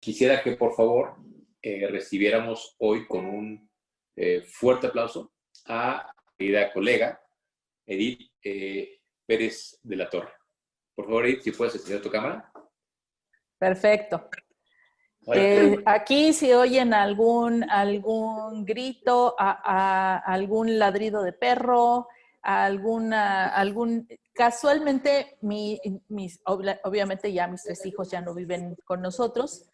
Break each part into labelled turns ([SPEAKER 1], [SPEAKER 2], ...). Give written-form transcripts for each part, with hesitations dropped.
[SPEAKER 1] quisiera que por favor recibiéramos hoy con un fuerte aplauso a mi querida colega Edith Pérez de la Torre. Por favor, Edith, si puedes encender tu cámara.
[SPEAKER 2] Perfecto.
[SPEAKER 1] Vale.
[SPEAKER 2] Aquí si oyen algún grito, algún ladrido de perro, casualmente obviamente ya mis 3 hijos ya no viven con nosotros,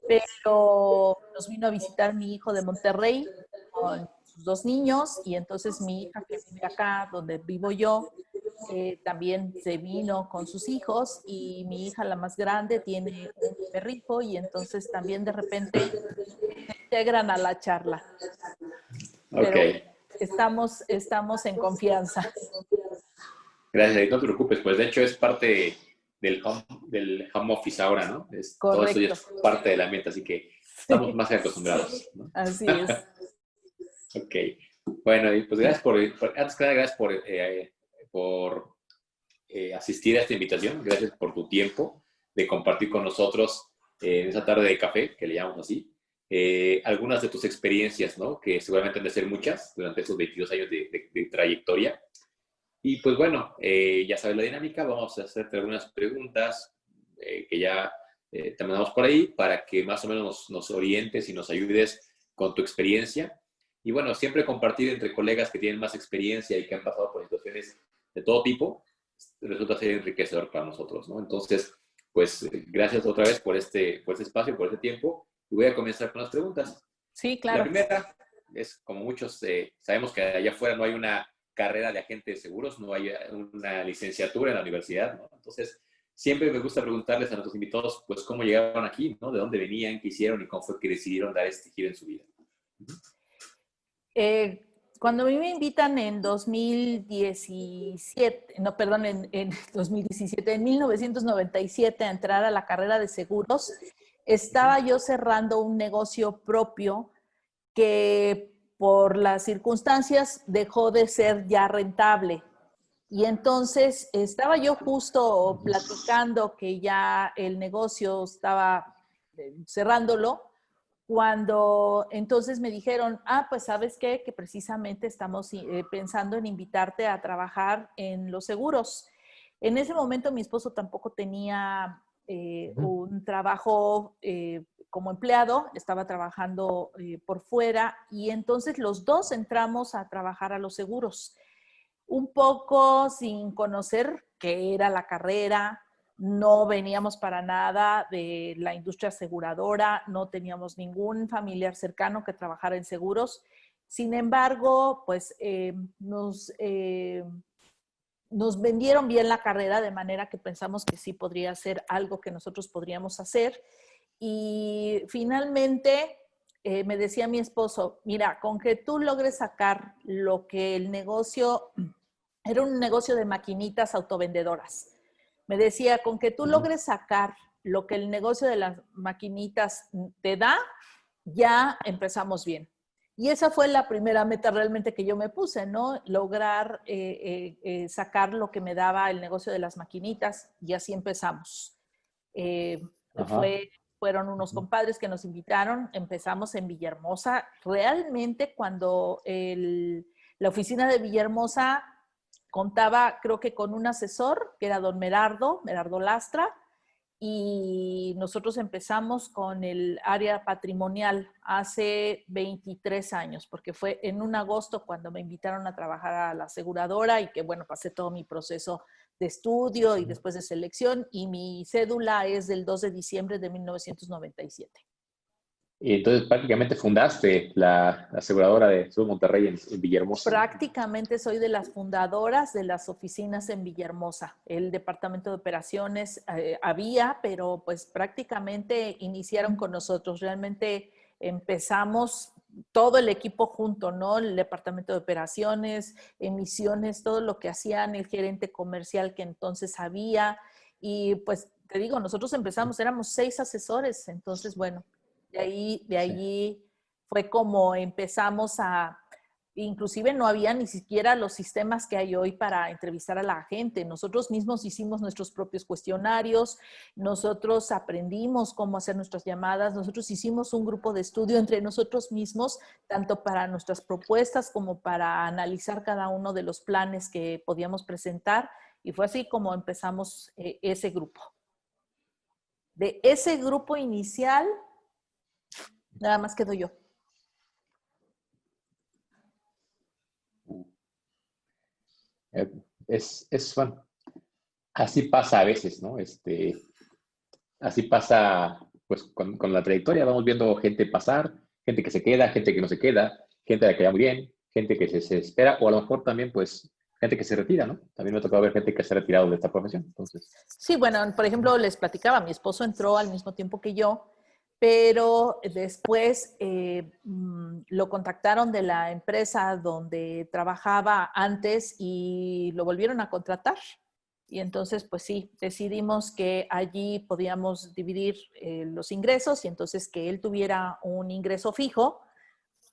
[SPEAKER 2] pero nos vino a visitar mi hijo de Monterrey con sus 2 niños, y entonces mi hija que vive acá donde vivo yo, también se vino con sus hijos, y mi hija, la más grande, tiene un perrito, y entonces también de repente se integran a la charla. Pero estamos en confianza.
[SPEAKER 1] Gracias, Edith. No te preocupes, pues de hecho es parte del home office ahora, ¿no? Todo esto ya es parte del ambiente, así que estamos más que acostumbrados, ¿no?
[SPEAKER 2] Así es.
[SPEAKER 1] Ok. Bueno, y pues gracias antes que nada, gracias por asistir a esta invitación. Gracias por tu tiempo de compartir con nosotros en esa tarde de café, que le llamamos así, algunas de tus experiencias, ¿no? Que seguramente han de ser muchas durante estos 22 años de trayectoria. Y pues bueno, ya sabes la dinámica. Vamos a hacerte algunas preguntas que ya te mandamos por ahí para que más o menos nos orientes y nos ayudes con tu experiencia. Y bueno, siempre compartir entre colegas que tienen más experiencia y que han pasado por situaciones de todo tipo resulta ser enriquecedor para nosotros, ¿no? Entonces, pues gracias otra vez por este espacio, por este tiempo. Y voy a comenzar con las preguntas.
[SPEAKER 2] Sí, claro.
[SPEAKER 1] La primera es, como muchos sabemos que allá afuera no hay una carrera de agente de seguros, no hay una licenciatura en la universidad, ¿no? Entonces, siempre me gusta preguntarles a nuestros invitados, pues, cómo llegaron aquí, ¿no? De dónde venían, qué hicieron y cómo fue que decidieron dar este giro en su vida.
[SPEAKER 2] Cuando a mí me invitan en 2017, no, perdón, en 2017, en 1997 a entrar a la carrera de seguros, estaba yo cerrando un negocio propio que por las circunstancias dejó de ser ya rentable. Y entonces estaba yo justo platicando que ya el negocio estaba cerrándolo, cuando entonces me dijeron, pues ¿sabes qué? Que precisamente estamos pensando en invitarte a trabajar en los seguros. En ese momento mi esposo tampoco tenía un trabajo como empleado, estaba trabajando por fuera, y entonces los dos entramos a trabajar a los seguros, un poco sin conocer qué era la carrera. No veníamos para nada de la industria aseguradora, no teníamos ningún familiar cercano que trabajara en seguros. Sin embargo, pues nos vendieron bien la carrera, de manera que pensamos que sí podría ser algo que nosotros podríamos hacer. Y finalmente me decía mi esposo, mira, con que tú logres sacar lo que el negocio, era un negocio de maquinitas autovendedoras. Me decía, con que tú logres sacar lo que el negocio de las maquinitas te da, ya empezamos bien. Y esa fue la primera meta realmente que yo me puse, ¿no? Lograr sacar lo que me daba el negocio de las maquinitas, y así empezamos. Fueron unos compadres que nos invitaron, empezamos en Villahermosa. Realmente cuando la oficina de Villahermosa contaba, creo que con un asesor, que era don Merardo Lastra, y nosotros empezamos con el área patrimonial hace 23 años, porque fue en un agosto cuando me invitaron a trabajar a la aseguradora, y que bueno, pasé todo mi proceso de estudio y después de selección, y mi cédula es del 2 de diciembre de 1997.
[SPEAKER 1] Y entonces prácticamente fundaste la aseguradora de Sur Monterrey en Villahermosa.
[SPEAKER 2] Prácticamente soy de las fundadoras de las oficinas en Villahermosa. El departamento de operaciones había, pero pues prácticamente iniciaron con nosotros. Realmente empezamos todo el equipo junto, ¿no? El departamento de operaciones, emisiones, todo lo que hacían, el gerente comercial que entonces había. Y pues te digo, nosotros empezamos, éramos 6 asesores. Entonces, bueno, de allí fue como empezamos inclusive no había ni siquiera los sistemas que hay hoy para entrevistar a la gente. Nosotros mismos hicimos nuestros propios cuestionarios, nosotros aprendimos cómo hacer nuestras llamadas, nosotros hicimos un grupo de estudio entre nosotros mismos, tanto para nuestras propuestas como para analizar cada uno de los planes que podíamos presentar, y fue así como empezamos ese grupo. De ese grupo inicial, nada más quedo yo.
[SPEAKER 1] Bueno, así pasa a veces, ¿no? Así pasa, pues, con la trayectoria. Vamos viendo gente pasar, gente que se queda, gente que no se queda, gente a la que va muy bien, gente que se espera, o a lo mejor también, pues, gente que se retira, ¿no? También me ha tocado ver gente que se ha retirado de esta profesión, entonces.
[SPEAKER 2] Sí, bueno, por ejemplo, les platicaba, mi esposo entró al mismo tiempo que yo, pero después lo contactaron de la empresa donde trabajaba antes y lo volvieron a contratar. Y entonces, pues sí, decidimos que allí podíamos dividir los ingresos y entonces que él tuviera un ingreso fijo.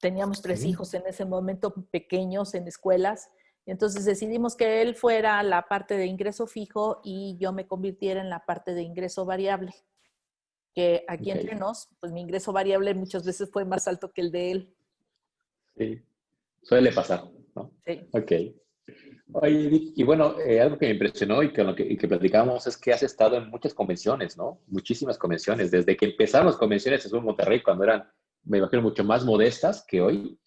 [SPEAKER 2] Teníamos 3 hijos en ese momento pequeños en escuelas. Y entonces decidimos que él fuera la parte de ingreso fijo y yo me convirtiera en la parte de ingreso variable. Que aquí entre nos, pues mi ingreso variable muchas veces fue más alto que el de él.
[SPEAKER 1] Sí, suele pasar, ¿no?
[SPEAKER 2] Sí.
[SPEAKER 1] Ok. Oye, Edith, y bueno, algo que me impresionó y que platicábamos es que has estado en muchas convenciones, ¿no? Muchísimas convenciones. Desde que empezaron las convenciones en Monterrey, cuando eran, me imagino, mucho más modestas que hoy,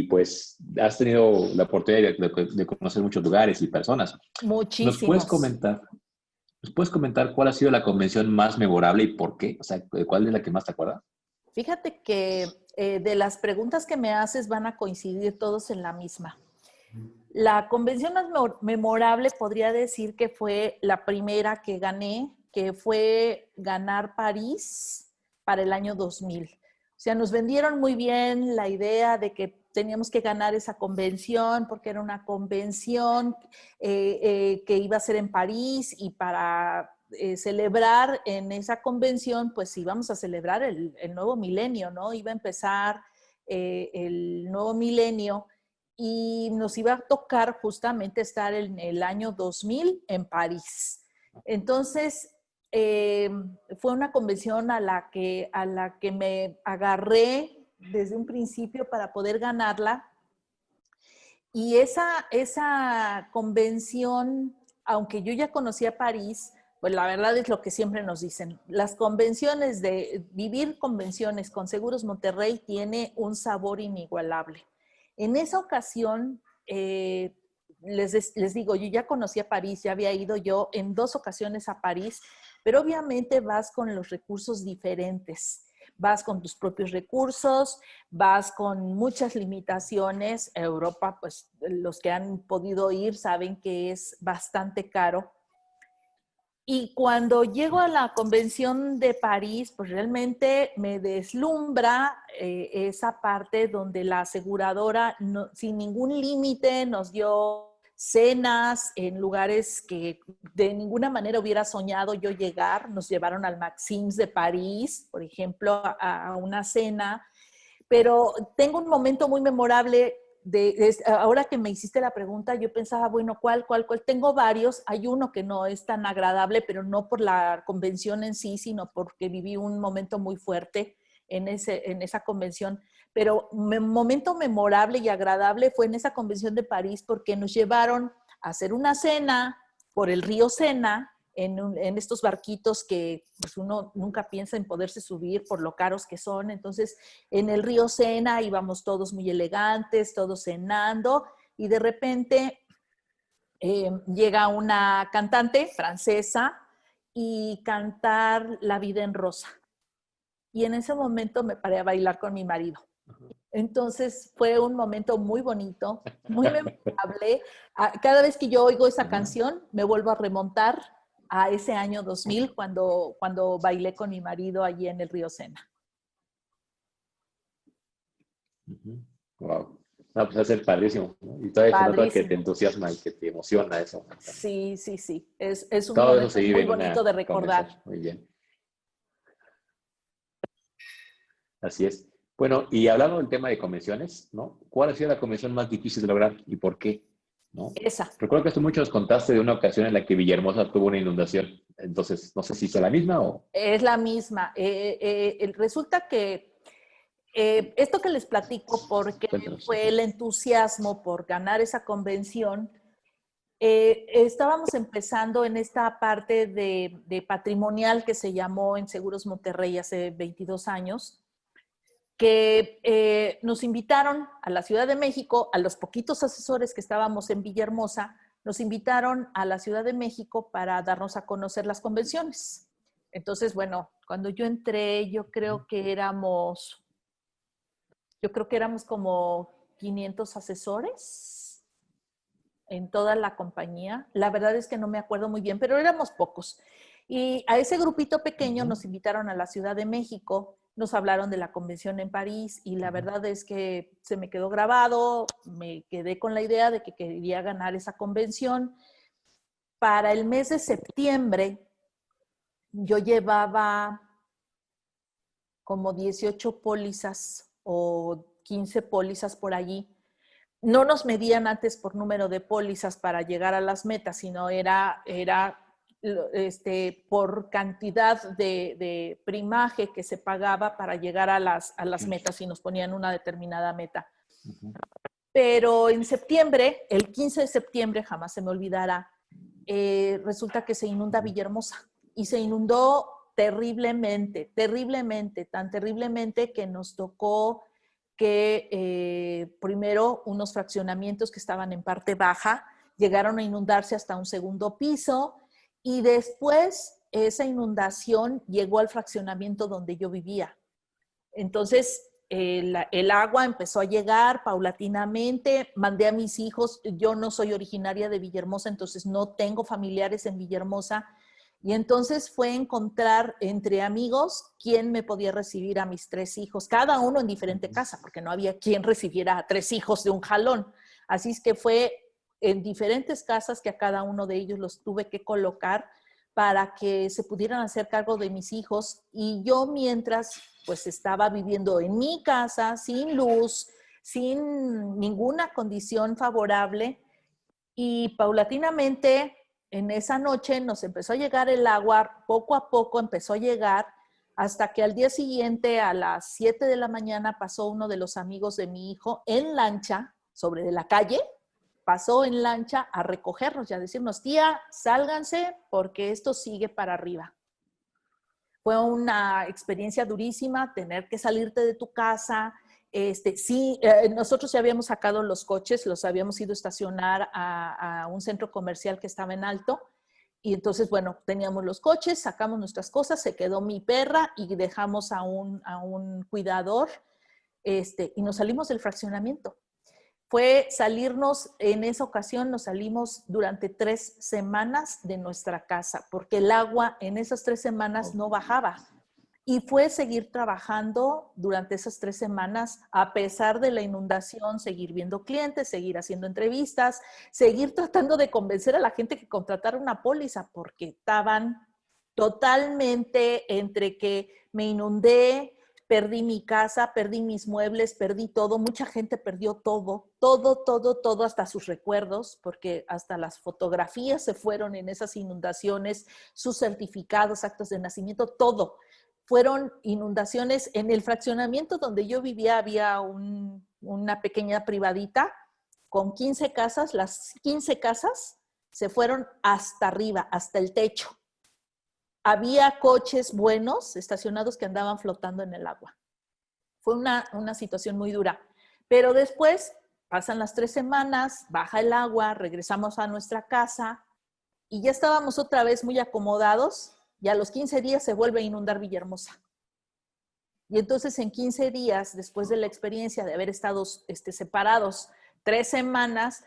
[SPEAKER 1] pues has tenido la oportunidad de conocer muchos lugares y personas. ¿Nos puedes
[SPEAKER 2] Muchísimos.
[SPEAKER 1] comentar, ¿Nos puedes comentar cuál ha sido la convención más memorable y por qué? O sea, ¿cuál es la que más te acuerdas?
[SPEAKER 2] Fíjate que de las preguntas que me haces van a coincidir todos en la misma. La convención más memorable podría decir que fue la primera que gané, que fue ganar París para el año 2000. O sea, nos vendieron muy bien la idea de que teníamos que ganar esa convención porque era una convención que iba a ser en París y para celebrar en esa convención, pues íbamos a celebrar el nuevo milenio, ¿no? Iba a empezar el nuevo milenio y nos iba a tocar justamente estar en el año 2000 en París. Entonces, fue una convención a la que me agarré desde un principio para poder ganarla. Y esa convención, aunque yo ya conocía París, pues la verdad es lo que siempre nos dicen. Las convenciones vivir convenciones con Seguros Monterrey tiene un sabor inigualable. En esa ocasión, les digo, yo ya conocía París, ya había ido yo en 2 ocasiones a París, pero obviamente vas con los recursos diferentes. Vas con tus propios recursos, vas con muchas limitaciones. Europa, pues los que han podido ir saben que es bastante caro. Y cuando llego a la convención de París, pues realmente me deslumbra esa parte donde la aseguradora sin ningún límite nos dio cenas en lugares que de ninguna manera hubiera soñado yo llegar. Nos llevaron al Maxims de París, por ejemplo, a una cena. Pero tengo un momento muy memorable ahora que me hiciste la pregunta, yo pensaba, bueno, ¿cuál? Tengo varios. Hay uno que no es tan agradable, pero no por la convención en sí, sino porque viví un momento muy fuerte en esa convención. Pero un momento memorable y agradable fue en esa convención de París porque nos llevaron a hacer una cena por el río Sena, en estos barquitos que pues uno nunca piensa en poderse subir por lo caros que son. Entonces, en el río Sena íbamos todos muy elegantes, todos cenando, y de repente llega una cantante francesa y cantar La vida en rosa. Y en ese momento me paré a bailar con mi marido. Entonces fue un momento muy bonito, muy memorable. Cada vez que yo oigo esa canción, me vuelvo a remontar a ese año 2000 cuando bailé con mi marido allí en el río Sena.
[SPEAKER 1] Wow. No, pues va a ser padrísimo, ¿no? Y todavía se nota que te
[SPEAKER 2] Padrísimo.
[SPEAKER 1] entusiasma y que te emociona eso, ¿no? También.
[SPEAKER 2] Sí, sí, sí. Es un
[SPEAKER 1] Todo eso
[SPEAKER 2] momento
[SPEAKER 1] se vive
[SPEAKER 2] muy
[SPEAKER 1] en
[SPEAKER 2] bonito
[SPEAKER 1] una
[SPEAKER 2] de
[SPEAKER 1] convención.
[SPEAKER 2] recordar.
[SPEAKER 1] Muy bien. Así es. Bueno, y hablando del tema de convenciones, ¿no? ¿Cuál ha sido la convención más difícil de lograr y por qué? ¿No?
[SPEAKER 2] Esa.
[SPEAKER 1] Recuerdo que hace mucho nos contaste de una ocasión en la que Villahermosa tuvo una inundación. Entonces, no sé si fue la misma o...
[SPEAKER 2] Es la misma. Resulta que esto que les platico, porque
[SPEAKER 1] Cuéntanos.
[SPEAKER 2] fue el entusiasmo por ganar esa convención, estábamos empezando en esta parte de patrimonial que se llamó en Seguros Monterrey hace 22 años, que nos invitaron a la Ciudad de México, a los poquitos asesores que estábamos en Villahermosa, nos invitaron a la Ciudad de México para darnos a conocer las convenciones. Entonces, bueno, cuando yo entré, yo creo que éramos como 500 asesores en toda la compañía. La verdad es que no me acuerdo muy bien, pero éramos pocos. Y a ese grupito pequeño nos invitaron a la Ciudad de México, nos hablaron de la convención en París y la verdad es que se me quedó grabado, me quedé con la idea de que quería ganar esa convención. Para el mes de septiembre yo llevaba como 18 pólizas o 15 pólizas por allí. No nos medían antes por número de pólizas para llegar a las metas, sino era por cantidad de primaje que se pagaba para llegar a las metas y nos ponían una determinada meta. Pero en septiembre, el 15 de septiembre, jamás se me olvidará, resulta que se inunda Villahermosa y se inundó terriblemente, terriblemente, tan terriblemente que nos tocó que primero unos fraccionamientos que estaban en parte baja llegaron a inundarse hasta un segundo piso y después esa inundación llegó al fraccionamiento donde yo vivía. Entonces, el agua empezó a llegar paulatinamente, mandé a mis hijos, yo no soy originaria de Villahermosa, entonces no tengo familiares en Villahermosa, y entonces fue encontrar entre amigos quién me podía recibir a mis 3 hijos, cada uno en diferente casa, porque no había quien recibiera a 3 hijos de un jalón. Así es que fue en diferentes casas que a cada uno de ellos los tuve que colocar para que se pudieran hacer cargo de mis hijos. Y yo mientras pues estaba viviendo en mi casa, sin luz, sin ninguna condición favorable, y paulatinamente en esa noche nos empezó a llegar el agua, poco a poco empezó a llegar, hasta que al día siguiente a las 7 de la mañana pasó uno de los amigos de mi hijo en lancha sobre de la calle, pasó en lancha a recogernos y a decirnos, tía, sálganse porque esto sigue para arriba. Fue una experiencia durísima tener que salirte de tu casa. Sí, nosotros ya habíamos sacado los coches, los habíamos ido a estacionar a un centro comercial que estaba en Alto. Y entonces, bueno, teníamos los coches, sacamos nuestras cosas, se quedó mi perra y dejamos a un cuidador y nos salimos del fraccionamiento. Fue salirnos, en esa ocasión nos salimos durante 3 semanas de nuestra casa, porque el agua en esas 3 semanas no bajaba. Y fue seguir trabajando durante esas 3 semanas, a pesar de la inundación, seguir viendo clientes, seguir haciendo entrevistas, seguir tratando de convencer a la gente que contratara una póliza, porque estaban totalmente entre que me inundé, perdí mi casa, perdí mis muebles, perdí todo. Mucha gente perdió todo, todo, todo, todo, hasta sus recuerdos, porque hasta las fotografías se fueron en esas inundaciones, sus certificados, actos de nacimiento, todo. Fueron inundaciones. En el fraccionamiento donde yo vivía había una pequeña privadita con 15 casas. Las 15 casas se fueron hasta arriba, hasta el techo. Había coches buenos estacionados que andaban flotando en el agua. Fue una situación muy dura. Pero después pasan las 3 semanas, baja el agua, regresamos a nuestra casa y ya estábamos otra vez muy acomodados y a los 15 días se vuelve a inundar Villahermosa. Y entonces en 15 días, después de la experiencia de haber estado separados 3 semanas,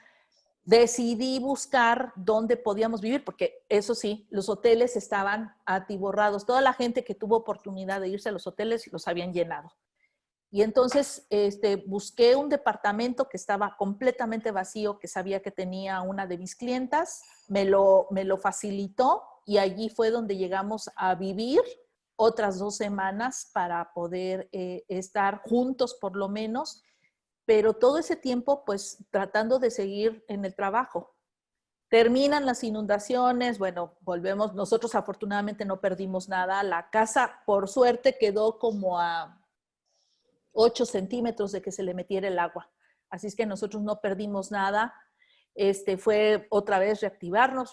[SPEAKER 2] decidí buscar dónde podíamos vivir, porque eso sí, los hoteles estaban atiborrados. Toda la gente que tuvo oportunidad de irse a los hoteles los habían llenado. Y entonces busqué un departamento que estaba completamente vacío, que sabía que tenía una de mis clientas, me lo facilitó y allí fue donde llegamos a vivir otras 2 semanas para poder estar juntos por lo menos, pero todo ese tiempo pues tratando de seguir en el trabajo. Terminan las inundaciones, bueno, volvemos, nosotros afortunadamente no perdimos nada, la casa por suerte quedó como a 8 centímetros de que se le metiera el agua, así es que nosotros no perdimos nada, fue otra vez reactivarnos,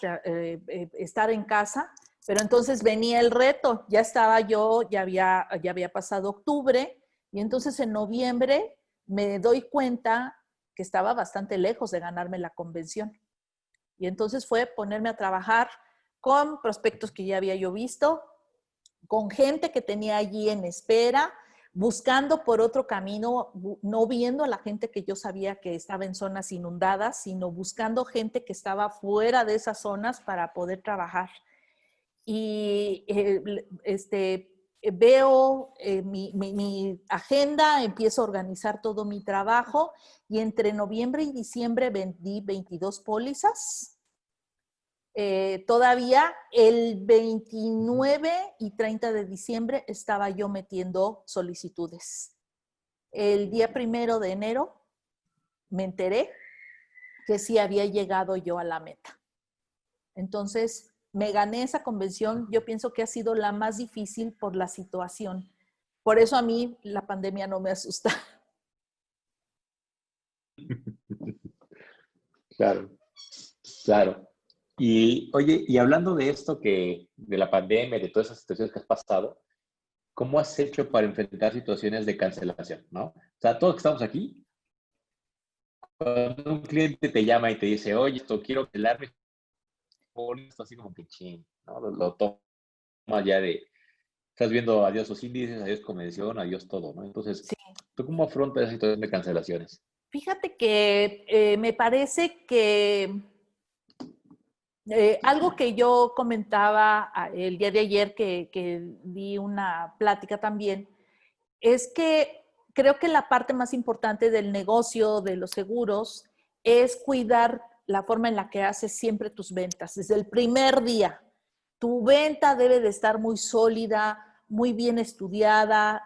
[SPEAKER 2] estar en casa, pero entonces venía el reto, ya estaba yo, ya había pasado octubre, y entonces en noviembre me doy cuenta que estaba bastante lejos de ganarme la convención. Y entonces fue ponerme a trabajar con prospectos que ya había yo visto, con gente que tenía allí en espera, buscando por otro camino, no viendo a la gente que yo sabía que estaba en zonas inundadas, sino buscando gente que estaba fuera de esas zonas para poder trabajar. Y veo mi agenda, empiezo a organizar todo mi trabajo y entre noviembre y diciembre vendí 22 pólizas. Todavía el 29 y 30 de diciembre estaba yo metiendo solicitudes. El día 1 de enero me enteré que sí había llegado yo a la meta. Entonces, me gané esa convención. Yo pienso que ha sido la más difícil por la situación. Por eso a mí la pandemia no me asusta.
[SPEAKER 1] Claro, claro. Y oye, y hablando de esto de la pandemia, de todas esas situaciones que has pasado, ¿cómo has hecho para enfrentar situaciones de cancelación, no? O sea, todos que estamos aquí, cuando un cliente te llama y te dice, oye, esto quiero cancelarme, esto así como que ching, ¿no? Lo tomas ya estás viendo adiós los índices, adiós convención, adiós todo, ¿no? Entonces,
[SPEAKER 2] Sí.
[SPEAKER 1] ¿tú cómo afrontas esa situación de cancelaciones?
[SPEAKER 2] Fíjate que me parece que algo que yo comentaba el día de ayer que di una plática también, es que creo que la parte más importante del negocio de los seguros es cuidar la forma en la que haces siempre tus ventas. Desde el primer día, tu venta debe de estar muy sólida, muy bien estudiada,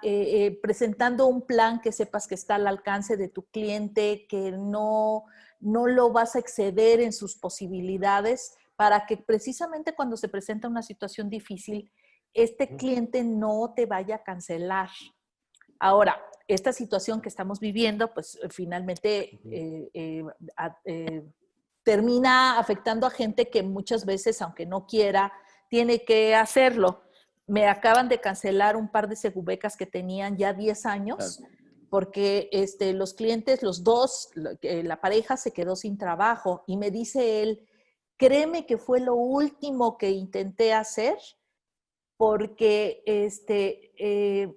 [SPEAKER 2] presentando un plan que sepas que está al alcance de tu cliente, que no lo vas a exceder en sus posibilidades, para que precisamente cuando se presenta una situación difícil, este cliente no te vaya a cancelar. Ahora, esta situación que estamos viviendo, pues finalmente termina afectando a gente que muchas veces, aunque no quiera, tiene que hacerlo. Me acaban de cancelar un par de segubecas que tenían ya 10
[SPEAKER 1] Claro.
[SPEAKER 2] años porque los clientes, los dos, la pareja se quedó sin trabajo y me dice él, créeme que fue lo último que intenté hacer porque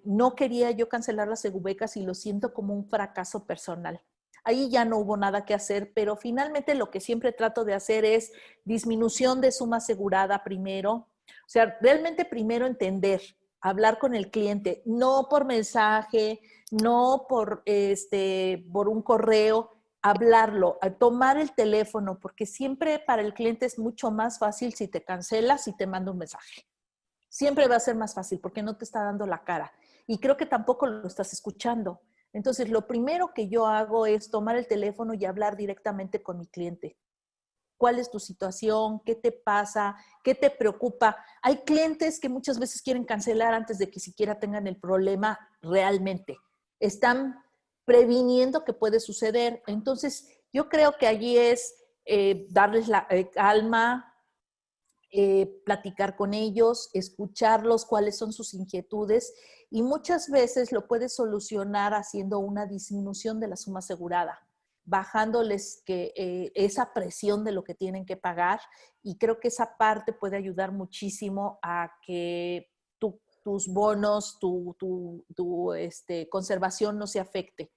[SPEAKER 2] no quería yo cancelar las segubecas y lo siento como un fracaso personal. Ahí ya no hubo nada que hacer, pero finalmente lo que siempre trato de hacer es disminución de suma asegurada primero. O sea, realmente primero entender, hablar con el cliente, no por mensaje, no por un correo, hablarlo, tomar el teléfono, porque siempre para el cliente es mucho más fácil si te cancelas y te manda un mensaje. Siempre va a ser más fácil porque no te está dando la cara. Y creo que tampoco lo estás escuchando. Entonces, lo primero que yo hago es tomar el teléfono y hablar directamente con mi cliente. ¿Cuál es tu situación? ¿Qué te pasa? ¿Qué te preocupa? Hay clientes que muchas veces quieren cancelar antes de que siquiera tengan el problema realmente. Están previniendo que puede suceder. Entonces, yo creo que allí es darles la calma, platicar con ellos, escucharlos, cuáles son sus inquietudes y muchas veces lo puedes solucionar haciendo una disminución de la suma asegurada, bajándoles esa presión de lo que tienen que pagar y creo que esa parte puede ayudar muchísimo a que tus bonos, tu conservación no se afecte.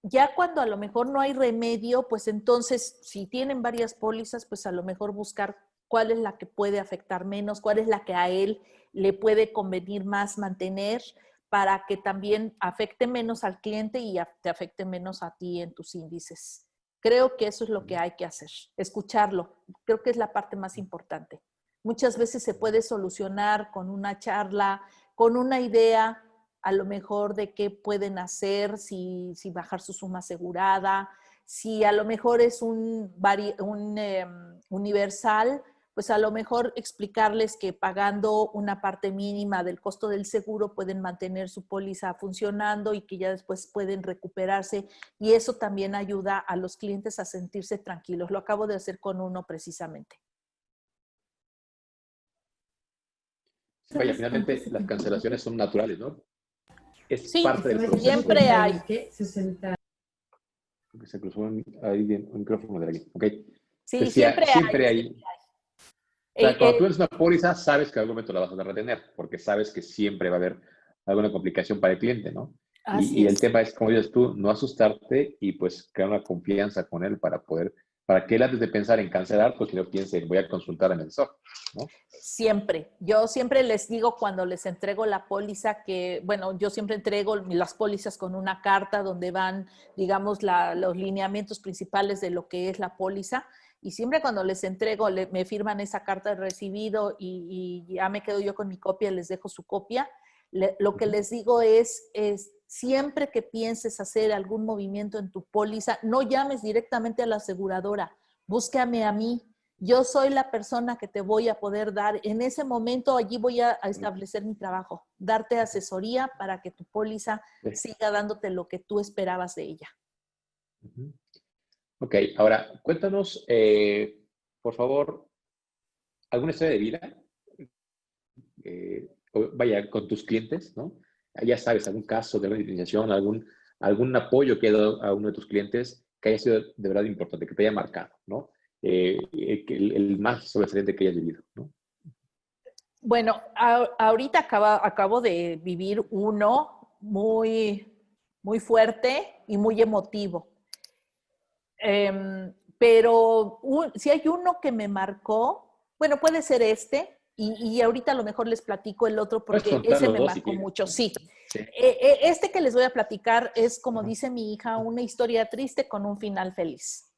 [SPEAKER 2] Ya cuando a lo mejor no hay remedio, pues entonces si tienen varias pólizas, pues a lo mejor buscar cuál es la que puede afectar menos, cuál es la que a él le puede convenir más mantener para que también afecte menos al cliente y te afecte menos a ti en tus índices. Creo que eso es lo que hay que hacer, escucharlo. Creo que es la parte más importante. Muchas veces se puede solucionar con una charla, con una idea, a lo mejor de qué pueden hacer, si bajar su suma asegurada, si a lo mejor es un universal, pues a lo mejor explicarles que pagando una parte mínima del costo del seguro pueden mantener su póliza funcionando y que ya después pueden recuperarse, y eso también ayuda a los clientes a sentirse tranquilos. Lo acabo de hacer con uno precisamente.
[SPEAKER 1] Vaya, finalmente las cancelaciones son naturales, ¿no? Es
[SPEAKER 2] Sí,
[SPEAKER 1] parte del proceso.
[SPEAKER 2] siempre hay.
[SPEAKER 1] Se cruzó ahí un micrófono de alguien. Ok.
[SPEAKER 2] Sí,
[SPEAKER 1] Decía, siempre hay. O sea, cuando tú
[SPEAKER 2] Eh,
[SPEAKER 1] eres una póliza, sabes que en algún momento la vas a retener, porque sabes que siempre va a haber alguna complicación para el cliente, ¿no?
[SPEAKER 2] Así
[SPEAKER 1] Y el
[SPEAKER 2] es.
[SPEAKER 1] tema es, como dices tú, no asustarte y pues crear una confianza con él para que él antes de pensar en cancelar, pues que no piense, voy a consultar al asesor, ¿no?
[SPEAKER 2] Siempre. Yo siempre les digo cuando les entrego la póliza que, bueno, yo siempre entrego las pólizas con una carta donde van, digamos, los lineamientos principales de lo que es la póliza. Y siempre cuando les entrego, me firman esa carta de recibido y ya me quedo yo con mi copia, les dejo su copia. Lo que les digo es siempre que pienses hacer algún movimiento en tu póliza, no llames directamente a la aseguradora, búscame a mí. Yo soy la persona que te voy a poder dar. En ese momento, allí voy a establecer mi trabajo, darte asesoría para que tu póliza siga dándote lo que tú esperabas de ella.
[SPEAKER 1] Ok, ahora cuéntanos, por favor, alguna historia de vida, vaya, con tus clientes, ¿no? Ya sabes, algún caso de organización, algún apoyo que ha dado a uno de tus clientes que haya sido de verdad importante, que te haya marcado, ¿no? El más sobresaliente que hayas vivido, ¿no?
[SPEAKER 2] Bueno, ahorita acabo de vivir uno muy, muy fuerte y muy emotivo. Pero si hay uno que me marcó, bueno, puede ser este, y ahorita a lo mejor les platico el otro
[SPEAKER 1] Puedes
[SPEAKER 2] porque
[SPEAKER 1] contar
[SPEAKER 2] ese
[SPEAKER 1] los
[SPEAKER 2] me
[SPEAKER 1] dos si
[SPEAKER 2] marcó
[SPEAKER 1] quieres.
[SPEAKER 2] mucho, sí.
[SPEAKER 1] Sí.
[SPEAKER 2] Este que les voy a platicar es, como
[SPEAKER 1] Ajá.
[SPEAKER 2] dice mi hija, una historia triste con un final feliz.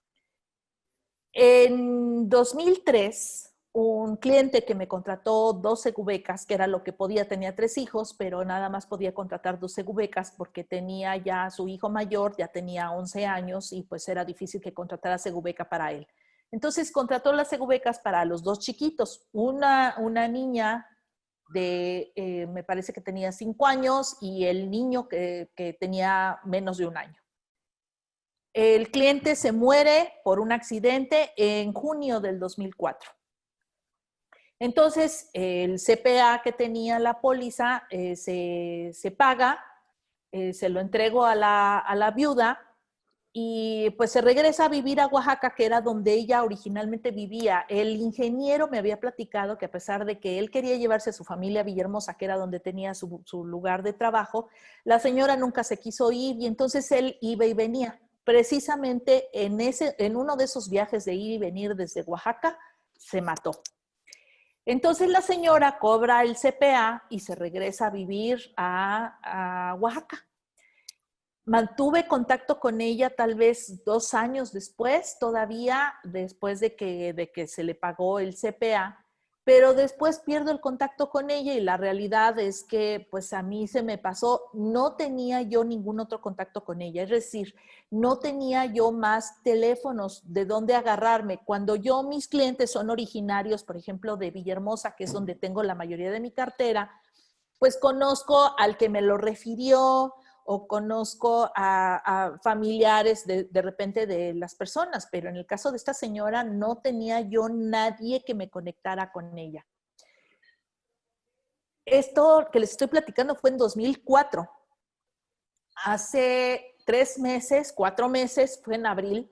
[SPEAKER 2] En 2003, un cliente que me contrató 12 cubecas, que era lo que podía, tenía 3 hijos, pero nada más podía contratar 12 cubecas porque tenía ya su hijo mayor, ya tenía 11 años y pues era difícil que contratara segubeca para él. Entonces contrató las segubecas para los 2 chiquitos, una niña de, me parece que tenía 5 años y el niño que tenía menos de 1 año. El cliente se muere por un accidente en junio del 2004. Entonces, el CPA que tenía la póliza se paga, se lo entrego a la viuda y pues se regresa a vivir a Oaxaca, que era donde ella originalmente vivía. El ingeniero me había platicado que a pesar de que él quería llevarse a su familia a Villahermosa, que era donde tenía su lugar de trabajo, la señora nunca se quiso ir y entonces él iba y venía. Precisamente en uno de esos viajes de ir y venir desde Oaxaca, se mató. Entonces la señora cobra el CPA y se regresa a vivir a Oaxaca. Mantuve contacto con ella tal vez 2 años después, todavía después de que se le pagó el CPA, pero después pierdo el contacto con ella y la realidad es que pues a mí se me pasó, no tenía yo ningún otro contacto con ella, es decir, no tenía yo más teléfonos de dónde agarrarme. Cuando mis clientes son originarios, por ejemplo, de Villahermosa, que es donde tengo la mayoría de mi cartera, pues conozco al que me lo refirió, o conozco a familiares de repente de las personas, pero en el caso de esta señora no tenía yo nadie que me conectara con ella. Esto que les estoy platicando fue en 2004. Hace 3 meses, 4 meses, fue en abril,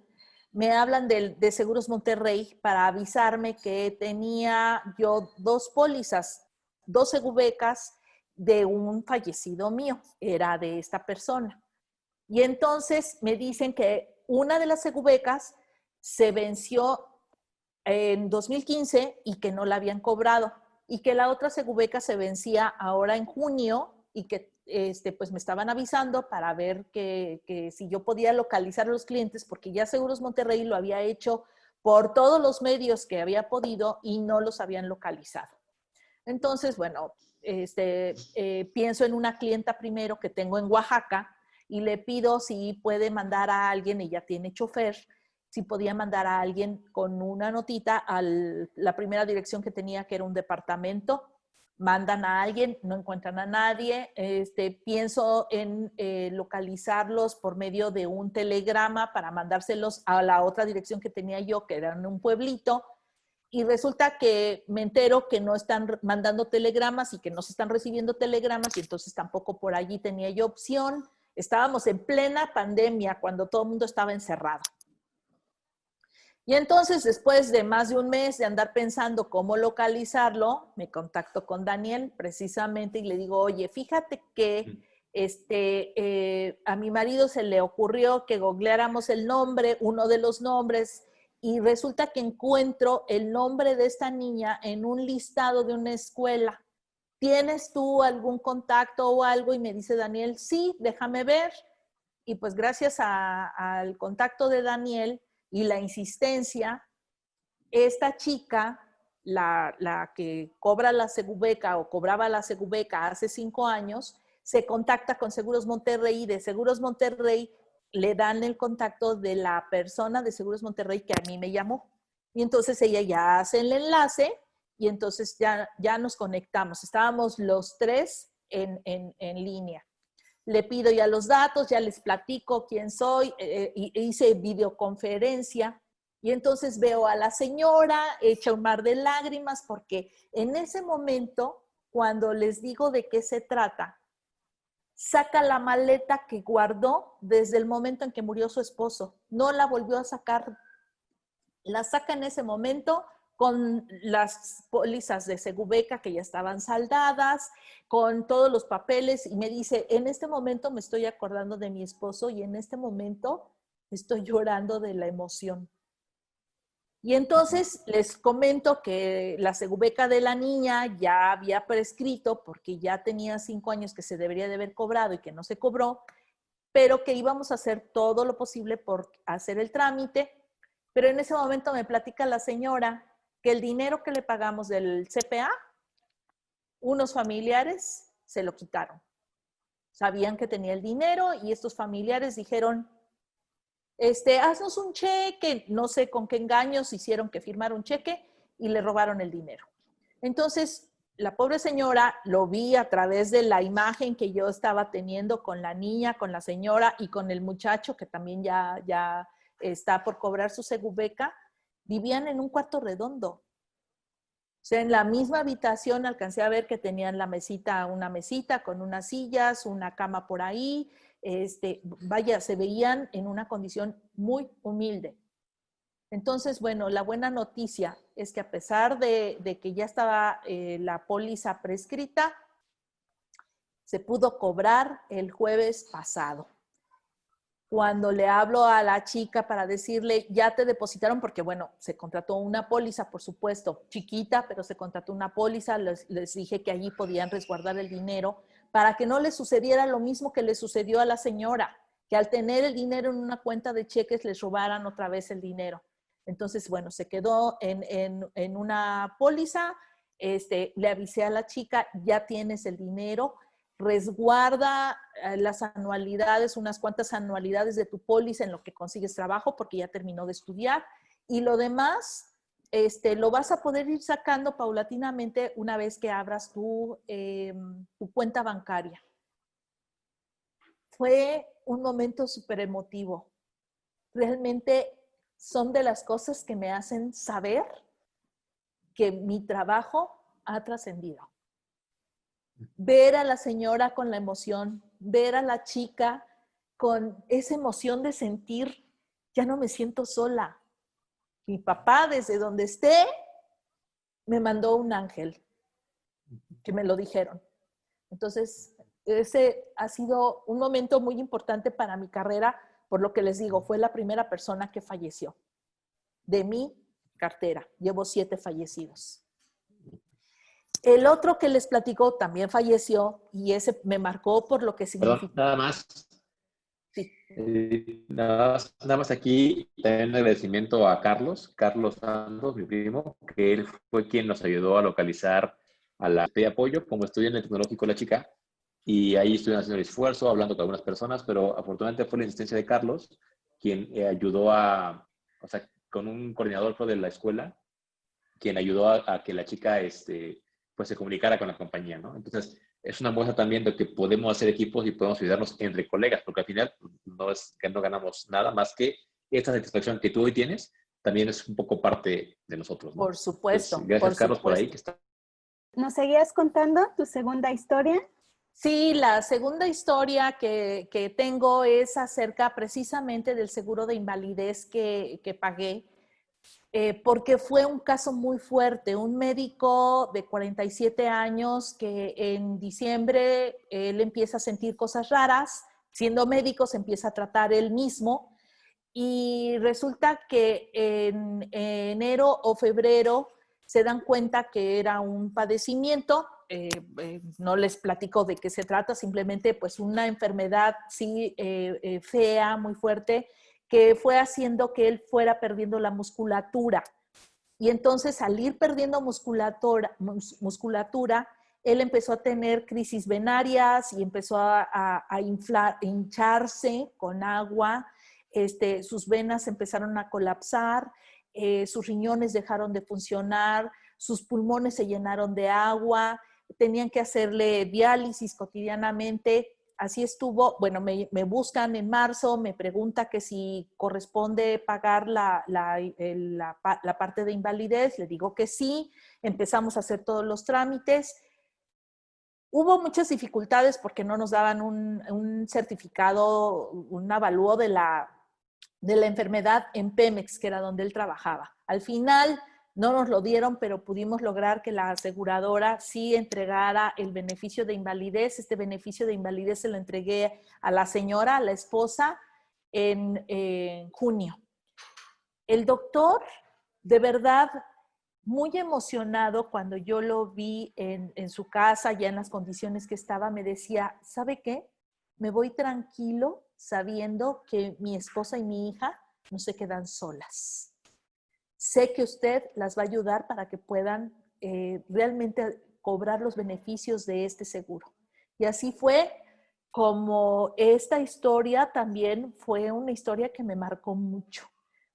[SPEAKER 2] me hablan de Seguros Monterrey para avisarme que tenía yo 2 pólizas, 2 segubecas de un fallecido mío, era de esta persona. Y entonces me dicen que una de las segubecas se venció en 2015 y que no la habían cobrado, y que la otra segubeca se vencía ahora en junio y que pues me estaban avisando para ver que si yo podía localizar a los clientes, porque ya Seguros Monterrey lo había hecho por todos los medios que había podido y no los habían localizado. Entonces, bueno, pienso en una clienta primero que tengo en Oaxaca y le pido si puede mandar a alguien, ella tiene chofer, si podía mandar a alguien con una notita a la primera dirección que tenía, que era un departamento. Mandan a alguien, no encuentran a nadie. Pienso en localizarlos por medio de un telegrama para mandárselos a la otra dirección que tenía yo, que era en un pueblito. Y resulta que me entero que no están mandando telegramas y que no se están recibiendo telegramas, y entonces tampoco por allí tenía yo opción. Estábamos en plena pandemia cuando todo el mundo estaba encerrado. Y entonces, después de más de un mes de andar pensando cómo localizarlo, me contacto con Daniel precisamente y le digo, oye, fíjate que a mi marido se le ocurrió que googleáramos el nombre, uno de los nombres, y resulta que encuentro el nombre de esta niña en un listado de una escuela. ¿Tienes tú algún contacto o algo? Y me dice Daniel, sí, déjame ver. Y pues gracias al contacto de Daniel y la insistencia, esta chica, la que cobra la Segubeca o cobraba la Segubeca hace 5 años, se contacta con Seguros Monterrey y de Seguros Monterrey le dan el contacto de la persona de Seguros Monterrey que a mí me llamó. Y entonces ella ya hace el enlace y entonces ya nos conectamos. Estábamos los tres en línea. Le pido ya los datos, ya les platico quién soy, hice videoconferencia y entonces veo a la señora hecha un mar de lágrimas porque en ese momento, cuando les digo de qué se trata, saca la maleta que guardó desde el momento en que murió su esposo. No la volvió a sacar. La saca en ese momento con las pólizas de Segubeca que ya estaban saldadas, con todos los papeles, y me dice, en este momento me estoy acordando de mi esposo y en este momento estoy llorando de la emoción. Y entonces les comento que la Segubeca de la niña ya había prescrito porque ya tenía 5 años que se debería de haber cobrado y que no se cobró, pero que íbamos a hacer todo lo posible por hacer el trámite. Pero en ese momento me platica la señora que el dinero que le pagamos del CPA, unos familiares se lo quitaron. Sabían que tenía el dinero y estos familiares dijeron, haznos un cheque, no sé con qué engaños hicieron que firmara un cheque y le robaron el dinero. Entonces, la pobre señora lo vi a través de la imagen que yo estaba teniendo con la niña, con la señora y con el muchacho que también ya está por cobrar su Segubeca. Vivían en un cuarto redondo. O sea, en la misma habitación alcancé a ver que tenían una mesita con unas sillas, una cama por ahí. Vaya, se veían en una condición muy humilde. Entonces, bueno, la buena noticia es que a pesar de que ya estaba la póliza prescrita, se pudo cobrar el jueves pasado. Cuando le hablo a la chica para decirle, ya te depositaron, porque bueno, se contrató una póliza, por supuesto, chiquita, pero se contrató una póliza, les dije que allí podían resguardar el dinero para que no le sucediera lo mismo que le sucedió a la señora, que al tener el dinero en una cuenta de cheques les robaran otra vez el dinero. Entonces, bueno, se quedó en una póliza, le avisé a la chica, ya tienes el dinero, resguarda las anualidades, unas cuantas anualidades de tu póliza en lo que consigues trabajo porque ya terminó de estudiar y lo demás lo vas a poder ir sacando paulatinamente una vez que abras tu cuenta bancaria. Fue un momento súper emotivo. Realmente son de las cosas que me hacen saber que mi trabajo ha trascendido. Ver a la señora con la emoción, ver a la chica con esa emoción de sentir, ya no me siento sola. Mi papá, desde donde esté, me mandó un ángel, que me lo dijeron. Entonces, ese ha sido un momento muy importante para mi carrera, por lo que les digo, fue la primera persona que falleció de mi cartera. Llevo 7 fallecidos. El otro que les platico también falleció y ese me marcó por lo que significa.
[SPEAKER 1] Perdón, nada más.
[SPEAKER 2] Sí.
[SPEAKER 1] Nada más aquí también un agradecimiento a Carlos Santos, mi primo, que él fue quien nos ayudó a localizar a la de apoyo, como estudia en el tecnológico la chica, y ahí estuvieron haciendo el esfuerzo, hablando con algunas personas, pero afortunadamente fue la insistencia de Carlos quien ayudó o sea, con un coordinador de la escuela, quien ayudó a que la chica pues se comunicara con la compañía, ¿no? Entonces, es una muestra también de que podemos hacer equipos y podemos ayudarnos entre colegas, porque al final no es que no ganamos nada más que esta satisfacción que tú hoy tienes, también es un poco parte de nosotros, ¿no?
[SPEAKER 2] Por
[SPEAKER 1] Entonces,
[SPEAKER 2] supuesto, por
[SPEAKER 1] gracias Carlos por ahí,
[SPEAKER 2] supuesto.
[SPEAKER 1] que está.
[SPEAKER 3] ¿Nos seguías contando tu segunda historia?
[SPEAKER 2] Sí, la segunda historia que tengo es acerca precisamente del seguro de invalidez que pagué, porque fue un caso muy fuerte. Un médico de 47 años que en diciembre él empieza a sentir cosas raras, siendo médico se empieza a tratar él mismo y resulta que en enero o febrero se dan cuenta que era un padecimiento, no les platico de qué se trata, simplemente pues una enfermedad sí fea, muy fuerte, que fue haciendo que él fuera perdiendo la musculatura. Y entonces al ir perdiendo musculatura, él empezó a tener crisis venarias y empezó a hincharse con agua, sus venas empezaron a colapsar, sus riñones dejaron de funcionar, sus pulmones se llenaron de agua, tenían que hacerle diálisis cotidianamente. Así estuvo, bueno, me buscan en marzo, me pregunta que si corresponde pagar la parte de invalidez, le digo que sí, empezamos a hacer todos los trámites. Hubo muchas dificultades porque no nos daban un certificado, un avalúo de la enfermedad en Pemex, que era donde él trabajaba. Al final no nos lo dieron, pero pudimos lograr que la aseguradora sí entregara el beneficio de invalidez. Este beneficio de invalidez se lo entregué a la señora, a la esposa, en junio. El doctor, de verdad, muy emocionado cuando yo lo vi en su casa, ya en las condiciones que estaba, me decía, ¿sabe qué? Me voy tranquilo sabiendo que mi esposa y mi hija no se quedan solas. Sé que usted las va a ayudar para que puedan realmente cobrar los beneficios de este seguro. Y así fue como esta historia también fue una historia que me marcó mucho,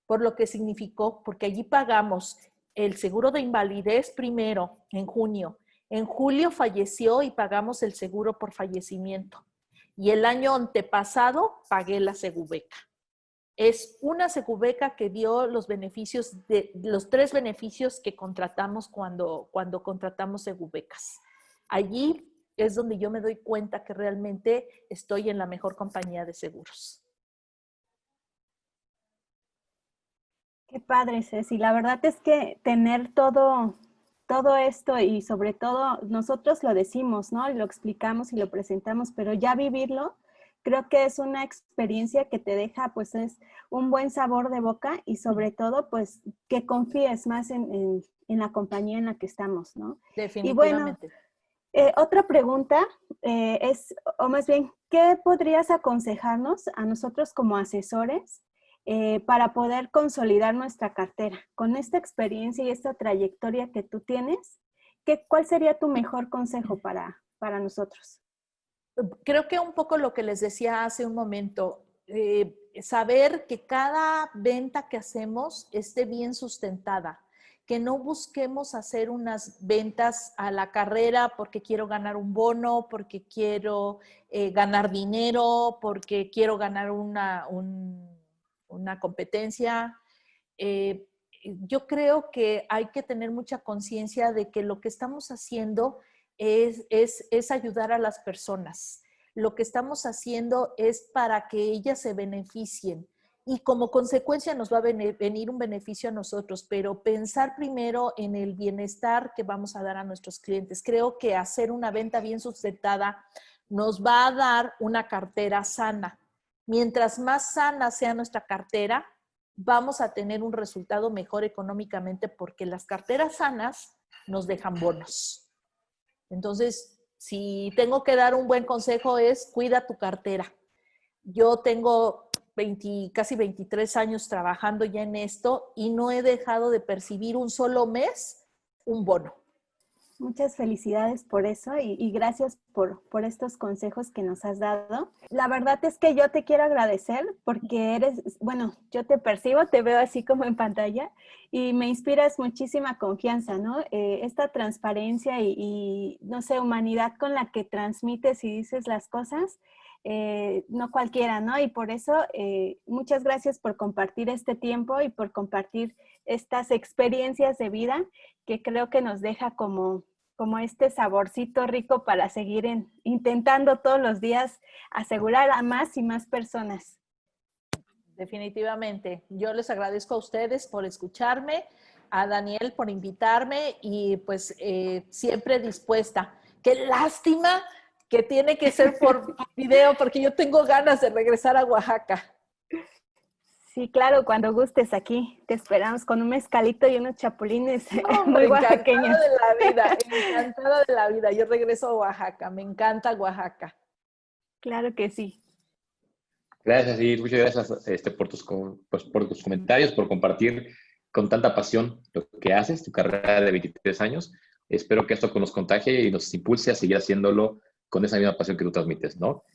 [SPEAKER 2] por lo que significó, porque allí pagamos el seguro de invalidez primero, en junio. En julio falleció y pagamos el seguro por fallecimiento. Y el año antepasado pagué la Segubeca. Es una Segubeca que dio los beneficios, los 3 beneficios que contratamos cuando contratamos Segubecas. Allí es donde yo me doy cuenta que realmente estoy en la mejor compañía de seguros.
[SPEAKER 3] Qué padre, Ceci. La verdad es que tener todo esto y sobre todo nosotros lo decimos, ¿no? Y lo explicamos y lo presentamos, pero ya vivirlo, creo que es una experiencia que te deja, pues es un buen sabor de boca y sobre todo, pues que confíes más en la compañía en la que estamos, ¿no? Y bueno,
[SPEAKER 2] Definitivamente.
[SPEAKER 3] otra pregunta es, o más bien, ¿qué podrías aconsejarnos a nosotros como asesores para poder consolidar nuestra cartera? Con esta experiencia y esta trayectoria que tú tienes, ¿cuál sería tu mejor consejo para nosotros?
[SPEAKER 2] Creo que un poco lo que les decía hace un momento, saber que cada venta que hacemos esté bien sustentada, que no busquemos hacer unas ventas a la carrera porque quiero ganar un bono, porque quiero ganar dinero, porque quiero ganar una competencia. Yo creo que hay que tener mucha conciencia de que lo que estamos haciendo es ayudar a las personas. Lo que estamos haciendo es para que ellas se beneficien y como consecuencia nos va a venir un beneficio a nosotros, pero pensar primero en el bienestar que vamos a dar a nuestros clientes. Creo que hacer una venta bien sustentada nos va a dar una cartera sana. Mientras más sana sea nuestra cartera, vamos a tener un resultado mejor económicamente porque las carteras sanas nos dejan bonos. Entonces, si tengo que dar un buen consejo es cuida tu cartera. Yo tengo casi 23 años trabajando ya en esto y no he dejado de percibir un solo mes un bono.
[SPEAKER 3] Muchas felicidades por eso y gracias por estos consejos que nos has dado. La verdad es que yo te quiero agradecer porque bueno, yo te percibo, te veo así como en pantalla y me inspiras muchísima confianza, ¿no? Esta transparencia y, no sé, humanidad con la que transmites y dices las cosas, no cualquiera, ¿no? Y por eso, muchas gracias por compartir este tiempo y por compartir estas experiencias de vida que creo que nos deja como este saborcito rico para seguir intentando todos los días asegurar a más y más personas.
[SPEAKER 2] Definitivamente. Yo les agradezco a ustedes por escucharme, a Daniel por invitarme y pues siempre dispuesta. Qué lástima que tiene que ser por video porque yo tengo ganas de regresar a Oaxaca.
[SPEAKER 3] Sí, claro, cuando gustes aquí, te esperamos con un mezcalito y unos chapulines
[SPEAKER 2] No,
[SPEAKER 3] muy oaxaqueños.
[SPEAKER 2] Encantada de la vida, encantada de la vida. Yo regreso a Oaxaca, me encanta Oaxaca.
[SPEAKER 3] Claro que sí.
[SPEAKER 1] Gracias, y muchas gracias por tus comentarios, por compartir con tanta pasión lo que haces, tu carrera de 23 años. Espero que esto nos contagie y nos impulse a seguir haciéndolo con esa misma pasión que tú transmites, ¿no?